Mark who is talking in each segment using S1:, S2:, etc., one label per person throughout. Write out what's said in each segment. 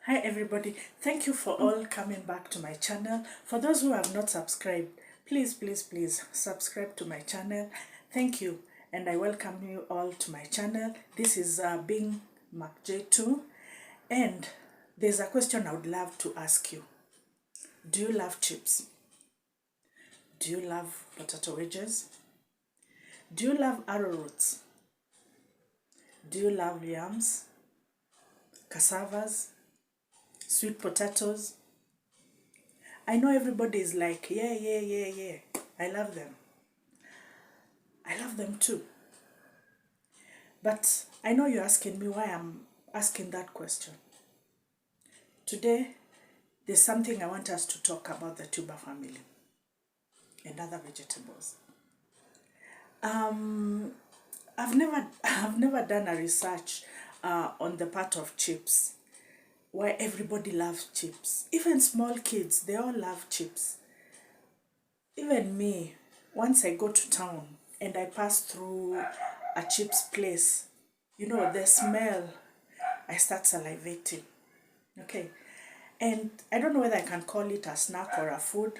S1: Hi everybody, thank you for all coming back to my channel. For those who have not subscribed, please subscribe to my channel. Thank you, and I welcome you all to my channel. This is Bing MacJ2, and there's a question I would love to ask you. Do you love chips? Do you love potato wedges? Do you love arrowroots? Do you love yams, cassavas, sweet potatoes? I know everybody is like, yeah. I love them. I love them too. But I know you're asking me why I'm asking that question. Today, there's something I want us to talk about the tuber family and other vegetables. I've never done a research on the part of chips, why everybody loves chips. Even small kids, they all love chips. Even me, once I go to town and I pass through a chips place, you know, the smell, I start salivating. Okay. And I don't know whether I can call it a snack or a food,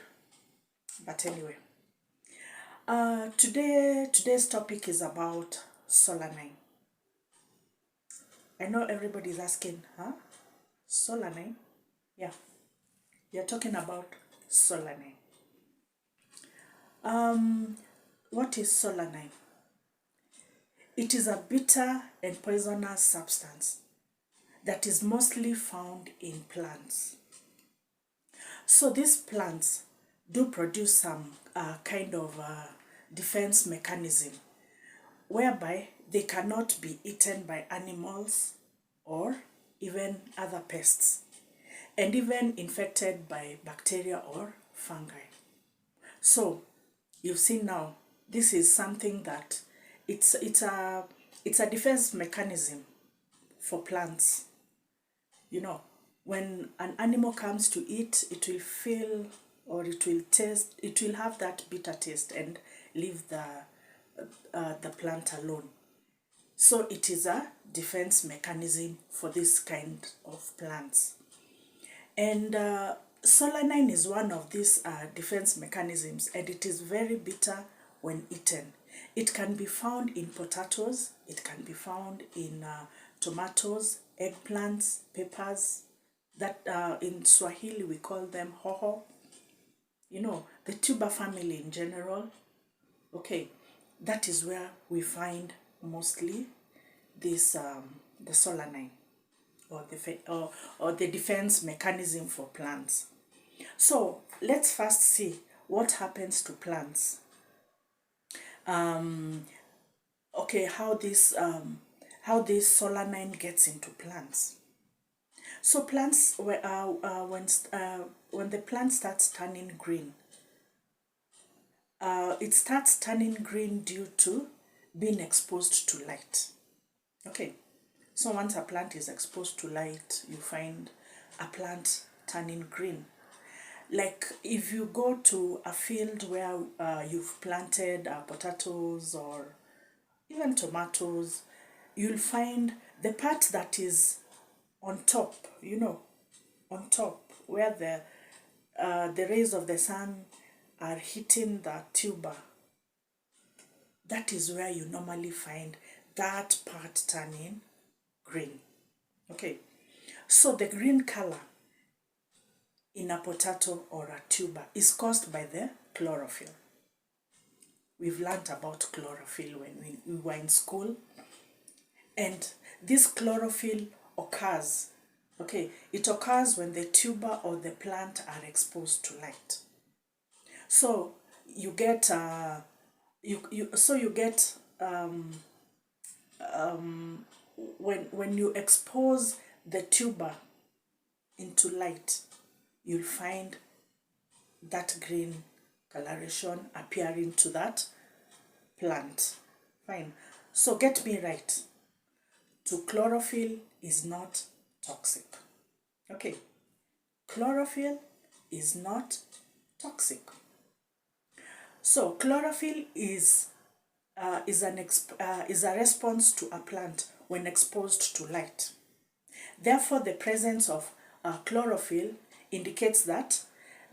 S1: but anyway. Today's topic is about Solanine. I know everybody's asking, huh? Solanine? Yeah. We are talking about Solanine. What is Solanine? It is a bitter and poisonous substance that is mostly found in plants. So these plants do produce some kind of defense mechanism whereby they cannot be eaten by animals or even other pests, and even infected by bacteria or fungi. So you've seen now, this is something that it's a defense mechanism for plants. You know, when an animal comes to eat, it will feel, or it will have that bitter taste and leave the plant alone. So it is a defense mechanism for this kind of plants. And solanine is one of these defense mechanisms, and it is very bitter when eaten. It can be found in potatoes, it can be found in tomatoes, eggplants, peppers, that in Swahili we call them hoho. You know, the tuber family in general. Okay, that is where we find mostly this the solanine, or the defense mechanism for plants. So let's first see what happens to plants. Okay, how this solanine gets into plants. So plants, when the plant starts turning green, it starts turning green due to being exposed to light. Okay, so once a plant is exposed to light, you find a plant turning green. Like if you go to a field where you've planted potatoes or even tomatoes, you'll find the part that is on top, you know, on top where the rays of the sun are hitting the tuber. That is where you normally find that part turning green. Okay, so the green color in a potato or a tuber is caused by the chlorophyll. We've learned about chlorophyll when we were in school. And this chlorophyll occurs, okay, it occurs when the tuber or the plant are exposed to light. So you get when you expose the tuber into light, you'll find that green coloration appearing to that plant. Fine. So get me right. So chlorophyll is not toxic. Okay. Chlorophyll is not toxic. So chlorophyll is a response to a plant when exposed to light. Therefore, the presence of chlorophyll indicates that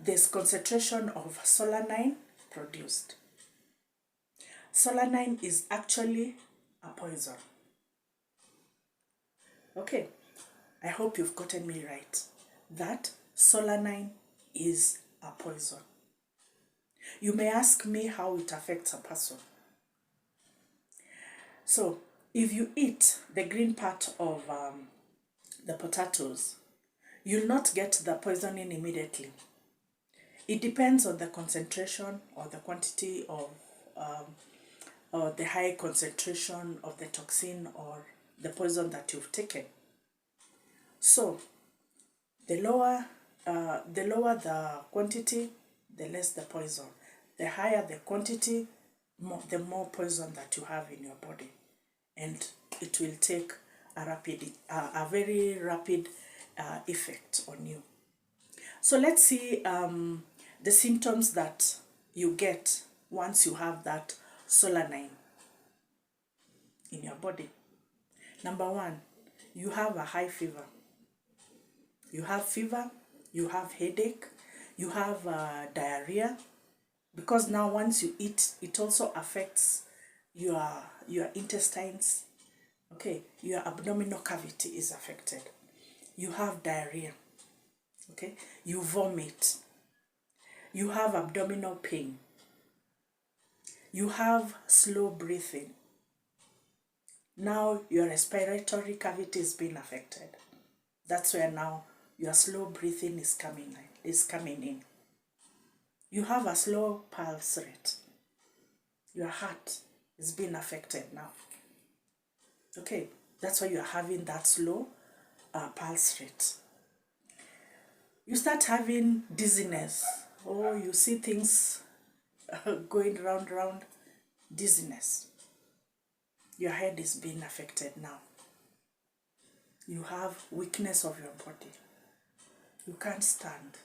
S1: there's concentration of solanine produced. Solanine is actually a poison. Okay, I hope you've gotten me right. That solanine is a poison. You may ask me how it affects a person. So, if you eat the green part of the potatoes, you'll not get the poisoning immediately. It depends on the concentration or the quantity of or the high concentration of the toxin or the poison that you've taken. So, the lower the quantity, the less the poison. The higher the quantity, the more poison that you have in your body, and it will take a very rapid effect on you. So let's see the symptoms that you get once you have that solanine in your body. Number one, you have a high fever. You have fever, you have headache, you have diarrhea, because now once you eat, it also affects your intestines. Okay, your abdominal cavity is affected. You have diarrhea. Okay, you vomit. You have abdominal pain. You have slow breathing. Now your respiratory cavity is being affected. That's where now your slow breathing is coming in. You have a slow pulse rate. Your heart is being affected now. Okay, that's why you're having that slow pulse rate. You start having dizziness, or you see things going round, dizziness. Your head is being affected now. You have weakness of your body. You can't stand.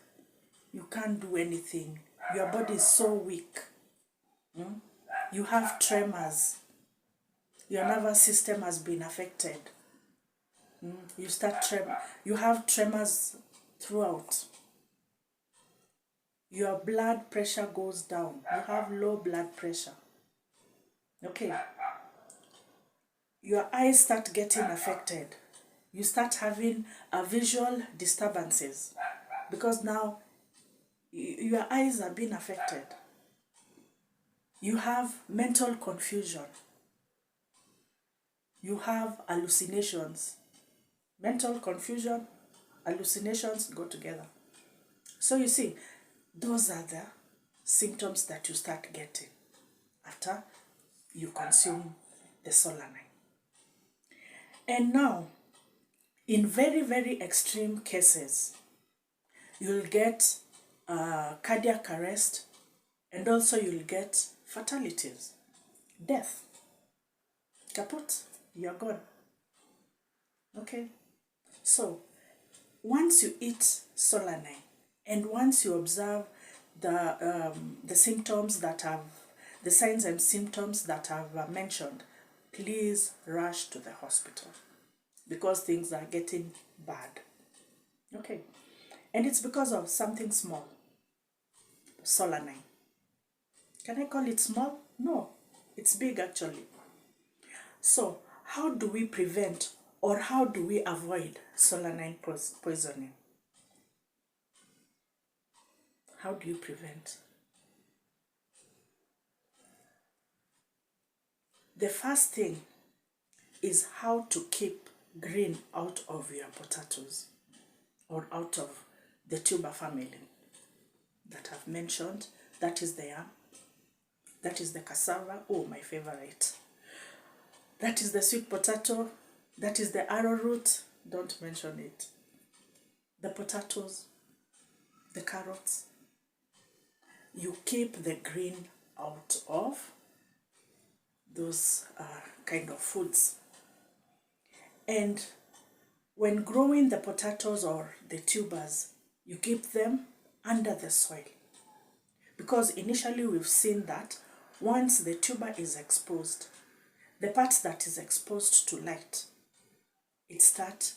S1: You can't do anything. Your body is so weak. You have tremors. Your nervous system has been affected. You have tremors throughout. Your blood pressure goes down. You have low blood pressure. Okay. Your eyes start getting affected. You start having visual disturbances, because now your eyes are being affected. You have mental confusion. You have hallucinations. Mental confusion, hallucinations go together. So you see, those are the symptoms that you start getting after you consume the solanine. And now, in very, very extreme cases, you'll get cardiac arrest, and also you'll get fatalities, death. Kaput, you're gone. Okay? So, once you eat solanine, and once you observe the symptoms that have, the signs and symptoms that I've mentioned, please rush to the hospital, because things are getting bad. Okay? And it's because of something small, solanine. Can I call it small? No, it's big actually. So, how do we prevent, or how do we avoid solanine poisoning? How do you prevent? The first thing is how to keep green out of your potatoes, or out of the tuber family that I've mentioned. That is the yam. That is the cassava. Oh, my favorite. That is the sweet potato. That is the arrowroot. Don't mention it. The potatoes, the carrots. You keep the green out of those kind of foods. And when growing the potatoes or the tubers, you keep them under the soil. Because initially we've seen that once the tuber is exposed, the part that is exposed to light, it starts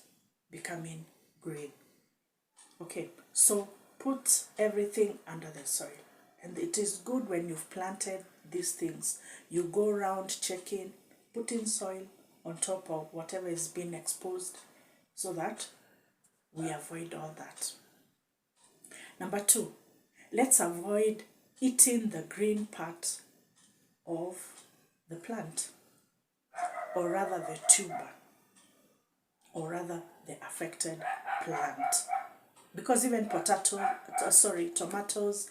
S1: becoming green. Okay, so put everything under the soil. And it is good when you've planted these things. You go around checking, putting soil on top of whatever is being exposed so that we avoid all that. Number 2, let's avoid eating the green part of the plant, or rather the tuber, or rather the affected plant. Because even tomatoes,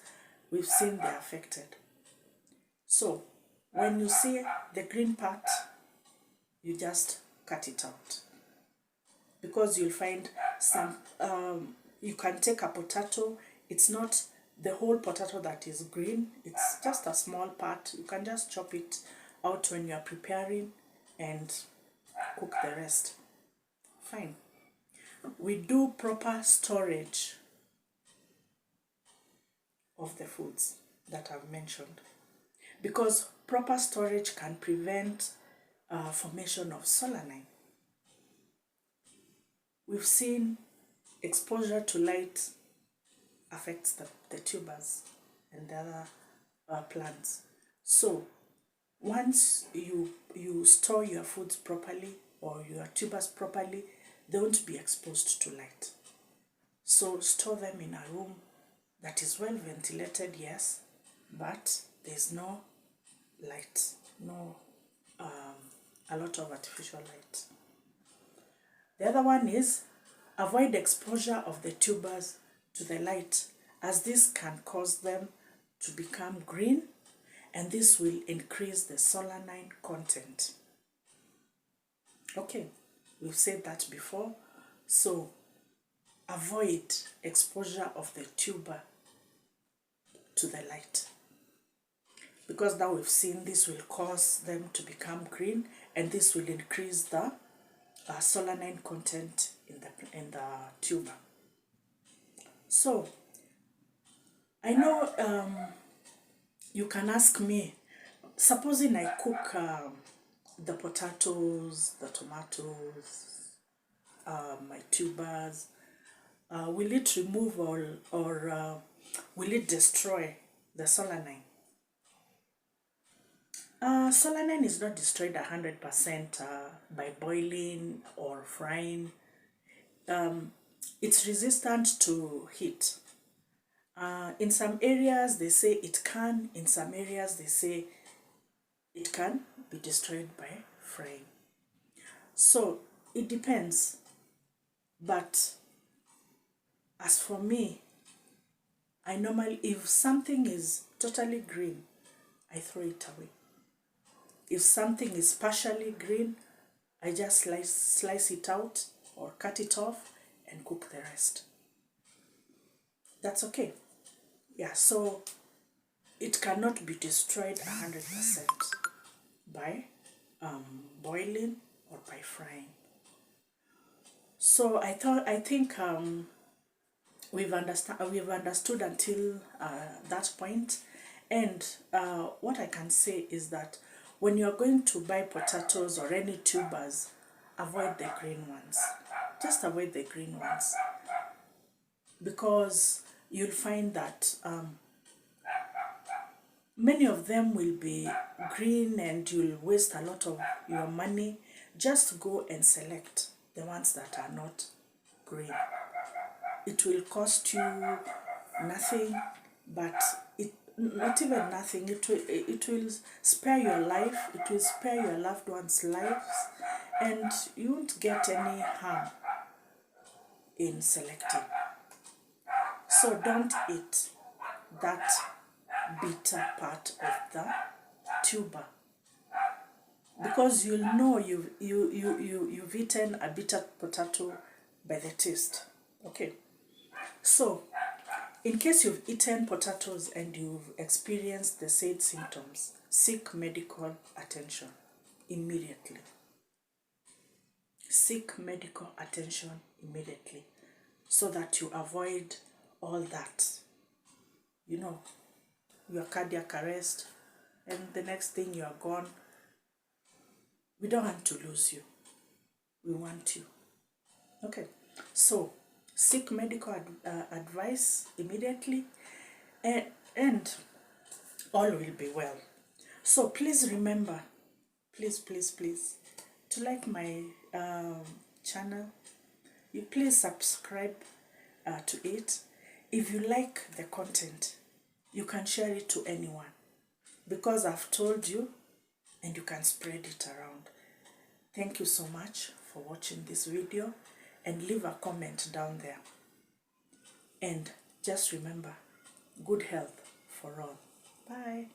S1: we've seen they're affected. So when you see the green part, you just cut it out. Because you'll find some, you can take a potato, it's not the whole potato that is green, it's just a small part. You can just chop it out when you're preparing and cook the rest. Fine. We do proper storage of the foods that I've mentioned, because proper storage can prevent formation of solanine. We've seen exposure to light affects the tubers and the other plants. So once you store your foods properly or your tubers properly, they won't be exposed to light. So store them in a room that is well ventilated, yes, but there's no light, no a lot of artificial light. The other one is avoid exposure of the tubers to the light, as this can cause them to become green, and this will increase the solanine content. Okay, we've said that before. So avoid exposure of the tuber to the light, because now we've seen this will cause them to become green, and this will increase the solanine content in the tuber. So I know you can ask me, supposing I cook the potatoes, the tomatoes, my tubers, will it remove or will it destroy the solanine? Solanine is not destroyed 100% by boiling or frying. It's resistant to heat. In some areas they say it can, in some areas they say it can be destroyed by frying. So it depends. But as for me, I normally, if something is totally green, I throw it away. If something is partially green, I just slice it out or cut it off and cook the rest. That's okay. Yeah, so it cannot be destroyed 100% by boiling or by frying. So I think we've understood until that point. And what I can say is that when you're going to buy potatoes or any tubers, avoid the green ones. Just avoid the green ones, because you'll find that many of them will be green and you'll waste a lot of your money. Just go and select the ones that are not green. It will cost you nothing, but not even nothing. It will spare your life. It will spare your loved ones' lives, and you won't get any harm in selecting. So don't eat that bitter part of the tuber, because you'll know you've eaten a bitter potato by the taste. Okay, so in case you've eaten potatoes and you've experienced the said symptoms, seek medical attention immediately. Seek medical attention immediately so that you avoid all that. You know, your cardiac arrest, and the next thing you are gone. We don't want to lose you. We want you. Okay, so seek medical advice immediately, and all will be well. So please remember, please, to like my channel. You please subscribe to it. If you like the content, you can share it to anyone, because I've told you, and you can spread it around. Thank you so much for watching this video, and leave a comment down there. And just remember, good health for all. Bye.